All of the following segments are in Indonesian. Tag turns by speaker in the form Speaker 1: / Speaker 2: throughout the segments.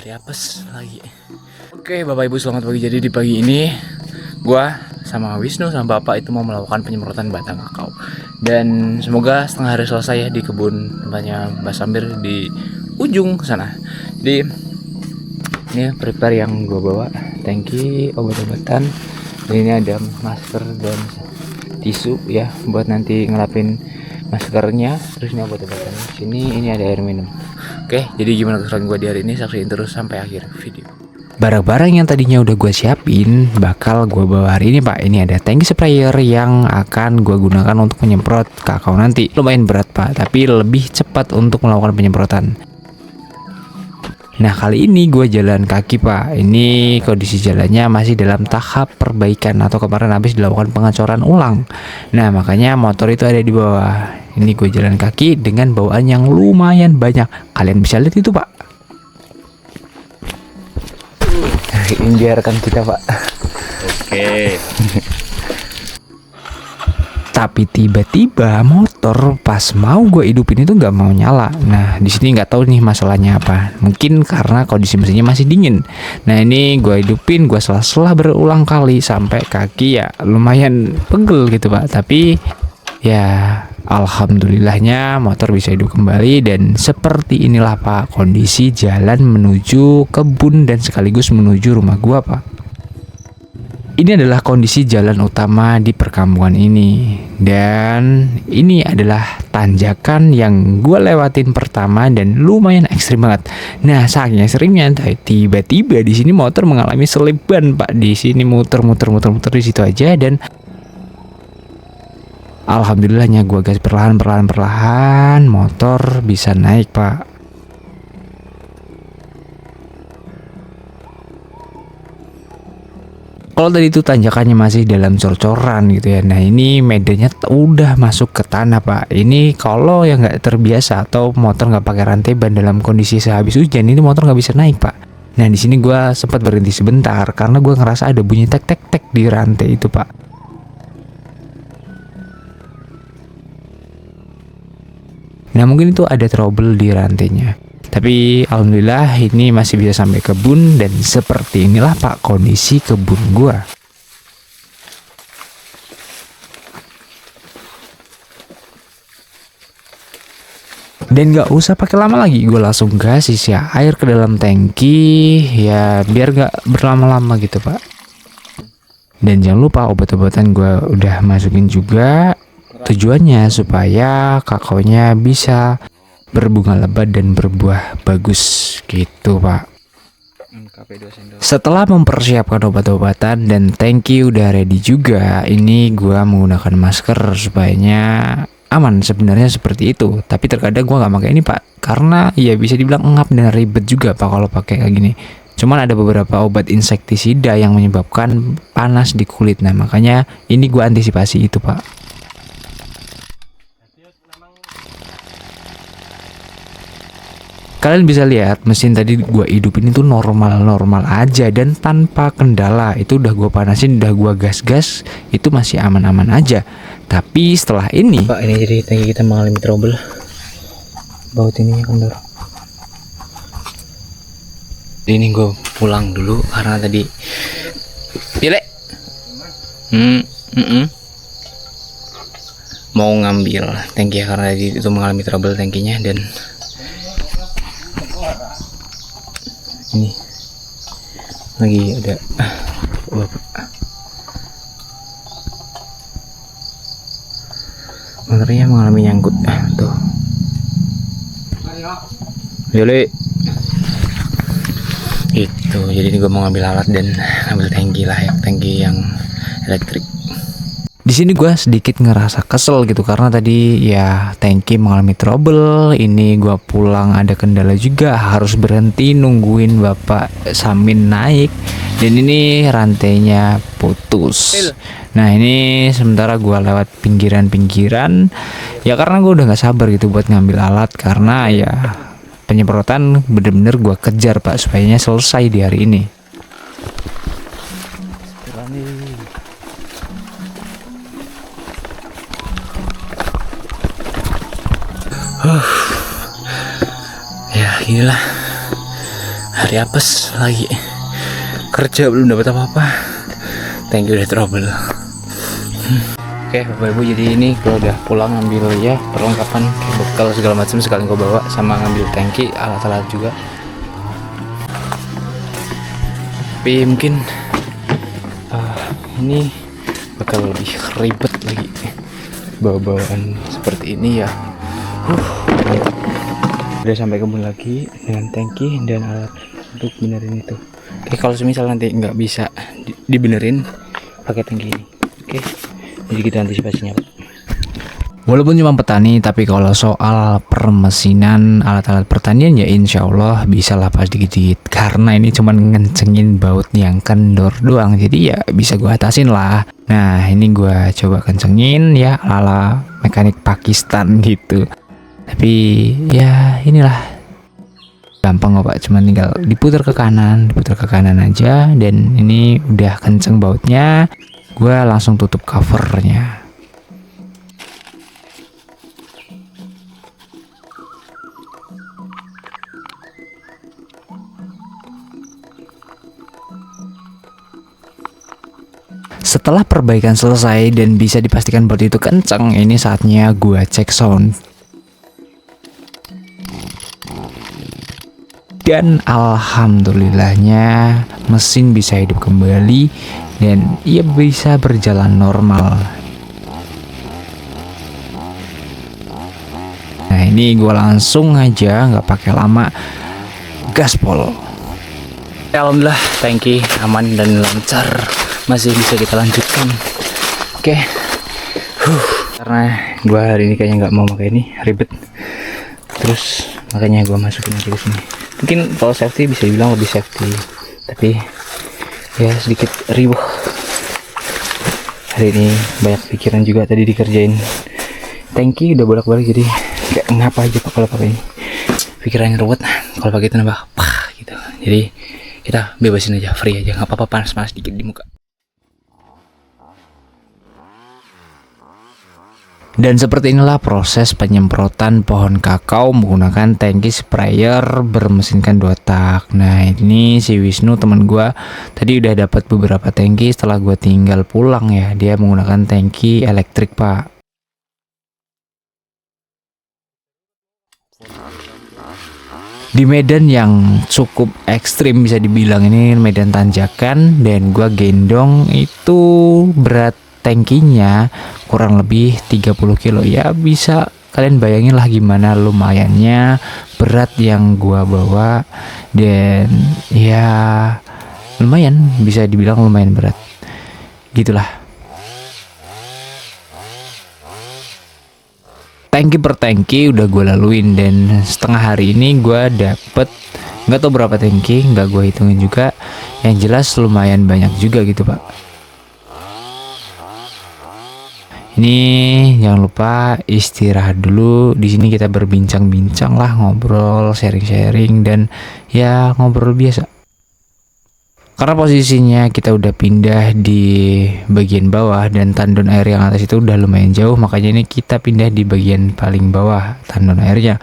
Speaker 1: Tadi apes lagi. Oke, Bapak Ibu selamat pagi. Jadi di pagi ini gua sama Wisnu sama Bapak itu mau melakukan penyemprotan batang kakao. Dan semoga setengah hari selesai ya di kebun tempatnya Mbak Sambir di ujung sana. Jadi ini prepare yang gua bawa, tangki, obat-obatan. Dan ini ada masker dan tisu ya buat nanti ngelapin maskernya. Terus ini obat-obatan. Sini ini ada air minum. Oke, jadi gimana keseruan gue di hari ini, saksiin terus sampai akhir video. Barang-barang yang tadinya udah gue siapin bakal gue bawa hari ini Pak. Ini ada tangki sprayer yang akan gue gunakan untuk menyemprot kakao nanti. Lumayan berat Pak, tapi lebih cepat untuk melakukan penyemprotan. Nah kali ini gue jalan kaki Pak. Ini kondisi jalannya masih dalam tahap perbaikan atau kemarin habis dilakukan pengecoran ulang. Nah makanya motor itu ada di bawah. Ini gue jalan kaki dengan bawaan yang lumayan banyak. Kalian bisa lihat itu Pak. Ini biarkan kita Pak.
Speaker 2: Oke.
Speaker 1: Tapi tiba-tiba motor pas mau gue hidupin itu nggak mau nyala. Nah di sini nggak tahu nih masalahnya apa. Mungkin karena kondisi mesinnya masih dingin. Nah ini gue hidupin, gue selah berulang kali sampai kaki ya lumayan pegel gitu Pak. Tapi ya alhamdulillahnya motor bisa hidup kembali. Dan seperti inilah Pak kondisi jalan menuju kebun dan sekaligus menuju rumah gua Pak. Ini adalah kondisi jalan utama di perkampungan ini. Dan ini adalah tanjakan yang gue lewatin pertama dan lumayan ekstrim banget. Nah, saking ekstrimnya tiba-tiba di sini motor mengalami selipan Pak. Di sini muter di situ aja dan alhamdulillahnya gue gas perlahan motor bisa naik Pak. Kalau tadi itu tanjakannya masih dalam cor-coran gitu ya. Nah ini medannya udah masuk ke tanah Pak. Ini kalau yang nggak terbiasa atau motor nggak pakai rantai ban dalam kondisi sehabis hujan, ini motor nggak bisa naik Pak. Nah di sini gue sempat berhenti sebentar karena gue ngerasa ada bunyi tek di rantai itu Pak. Nah mungkin itu ada trouble di rantainya. Tapi alhamdulillah ini masih bisa sampai kebun. Dan seperti inilah Pak kondisi kebun gua. Dan gak usah pakai lama lagi, gue langsung gas isi air ke dalam tangki ya biar gak berlama-lama gitu Pak. Dan jangan lupa obat-obatan gue udah masukin juga. Tujuannya supaya kakaonya bisa berbunga lebat dan berbuah bagus gitu Pak. Setelah mempersiapkan obat-obatan dan tangki udah ready juga, ini gua menggunakan masker supaya aman. Sebenarnya seperti itu, tapi terkadang gua nggak pakai ini Pak karena ya bisa dibilang ngap dan ribet juga Pak kalau pakai kayak gini. Cuman ada beberapa obat insektisida yang menyebabkan panas di kulit. Nah makanya ini gua antisipasi itu Pak. Kalian bisa lihat mesin tadi gue hidupin itu normal aja dan tanpa kendala. Itu udah gue panasin, udah gue gas itu masih aman-aman aja. Tapi setelah ini Pak, ini jadi tangki kita mengalami trouble. Baut ini kendor. Ini gue pulang dulu karena tadi pilek mau ngambil tangki ya, karena tadi itu mengalami trouble tangkinya. Dan ini lagi ada motornya mengalami nyangkut tuh. Yole itu jadi ini gue mau ngambil alat dan ngambil tangki lah ya, tangki yang elektrik. Di sini gue sedikit ngerasa kesel gitu karena tadi ya tangki mengalami trouble. Ini gue pulang ada kendala juga, harus berhenti nungguin Bapak Samin naik. Dan ini rantainya putus. Nah ini sementara gue lewat pinggiran ya karena gue udah nggak sabar gitu buat ngambil alat karena ya penyemprotan bener-bener gue kejar Pak supaya selesai di hari ini. Ya inilah Hari apes lagi, kerja belum dapat apa-apa. Thank you udah trouble. Oke Bapak Ibu, jadi ini gue udah pulang ngambil ya perlengkapan kayak bekal segala macam sekali gue bawa, sama ngambil tangki, alat-alat juga. Tapi mungkin ini bakal lebih ribet lagi bawa-bawaan seperti ini ya. Mantap. Udah sampai kebun lagi dengan tangki dan alat untuk benerin itu. Oke, kalau semisal nanti nggak bisa dibenerin pakai tangki ini. Oke, jadi kita antisipasinya, Pak. Walaupun cuma petani, tapi kalau soal permesinan alat-alat pertanian ya insya Allah bisa lah pas dikit-dikit. Karena ini cuma ngencengin baut yang kendor doang, jadi ya bisa gue atasin lah. Nah ini gue coba kencengin ya ala mekanik Pakistan gitu. Tapi ya inilah gampang kok Pak, cuma tinggal diputar ke kanan aja. Dan ini udah kenceng bautnya, gue langsung tutup covernya. Setelah perbaikan selesai dan bisa dipastikan baut itu kenceng, ini saatnya gua cek sound. Dan alhamdulillahnya mesin bisa hidup kembali dan ia bisa berjalan normal. Nah ini gua langsung aja nggak pakai lama gaspol. Alhamdulillah tangki aman dan lancar, masih bisa kita lanjutkan. Oke. Karena gua hari ini kayaknya nggak mau pakai ini, ribet. Terus makanya gua masukin aja ke sini. Mungkin kalau safety bisa dibilang lebih safety, tapi ya sedikit riuh. Hari ini banyak pikiran juga tadi dikerjain tangki, udah bolak-balik, jadi kayak ngapa aja Pak kalau pakai ini. Pikirannya ruwet, kalau pakai itu nambah gitu. Jadi kita bebasin aja, free aja, nggak apa-apa panas-panas dikit di muka. Dan seperti inilah proses penyemprotan pohon kakao menggunakan tangki sprayer bermesinkan 2 tak. Nah ini si Wisnu teman gua tadi udah dapat beberapa tangki setelah gua tinggal pulang ya. Dia menggunakan tangki elektrik Pak. Di medan yang cukup ekstrim bisa dibilang, ini medan tanjakan, dan gua gendong itu berat tangkinya kurang lebih 30 kilo ya, bisa kalian bayangin lah gimana lumayannya berat yang gua bawa. Dan ya lumayan, bisa dibilang lumayan berat gitulah. Tangki per tangki udah gue laluin, dan setengah hari ini gue dapet nggak tahu berapa tangki, nggak gue hitungin juga. Yang jelas lumayan banyak juga gitu Pak. Ini jangan lupa istirahat dulu. Di sini kita berbincang-bincang lah, ngobrol, sharing-sharing, dan ya ngobrol biasa. Karena posisinya kita udah pindah di bagian bawah dan tandon air yang atas itu udah lumayan jauh, makanya ini kita pindah di bagian paling bawah tandon airnya.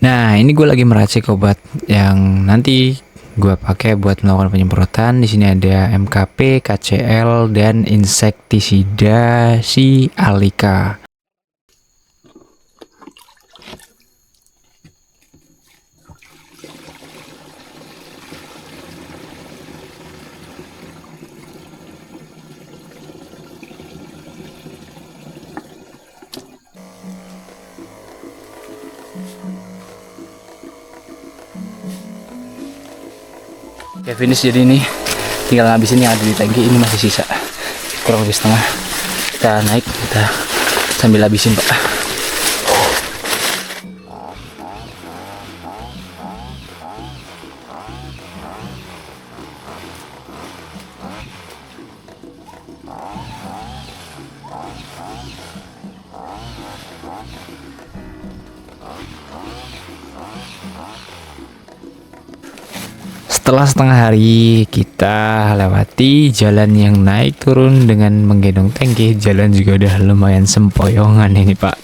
Speaker 1: Nah ini gue lagi meracik obat yang nanti gue pakai buat melakukan penyemprotan. Di sini ada MKP, KCL, dan insektisida si Alika. Oke, finish. Jadi ini tinggal ngabisin yang ada di tangki. Ini masih sisa kurang lebih setengah. Kita naik, kita sambil habisin Pak. Setelah setengah hari kita lewati jalan yang naik turun dengan menggendong tangki, jalan juga udah lumayan sempoyongan ini Pak.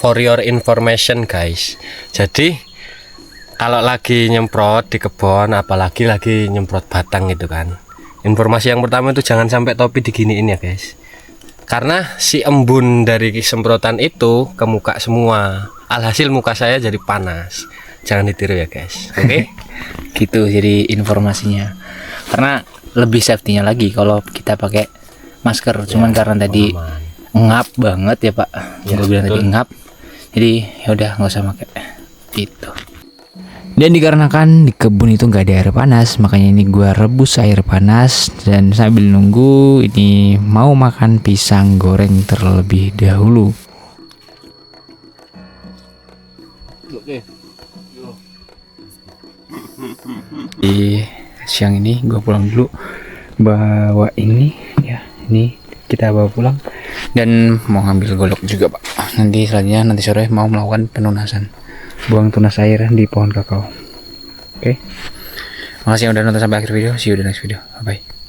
Speaker 3: for your information guys. Jadi kalau lagi nyemprot di kebun, apalagi lagi nyemprot batang gitu kan, informasi yang pertama itu jangan sampai topi diginiin ya guys, karena si embun dari semprotan itu ke muka semua. Alhasil muka saya jadi panas. Jangan ditiru ya guys. Oke?
Speaker 1: Gitu jadi informasinya. Karena lebih safety-nya lagi kalau kita pakai masker. Cuman karena tadi ngap banget ya Pak. Gue bilang tadi ngap. Jadi ya udah nggak usah pakai. Gitu. Dan dikarenakan di kebun itu nggak ada air panas, makanya ini gue rebus air panas dan sambil nunggu ini mau makan pisang goreng terlebih dahulu. Di siang ini gue pulang dulu, bawa ini ya, ini kita bawa pulang dan mau ngambil golok juga Pak. Nanti selanjutnya nanti sore mau melakukan penunasan, buang tunas air di pohon kakao. Oke. Makasih yang udah nonton sampai akhir video. See you di next video. Bye bye.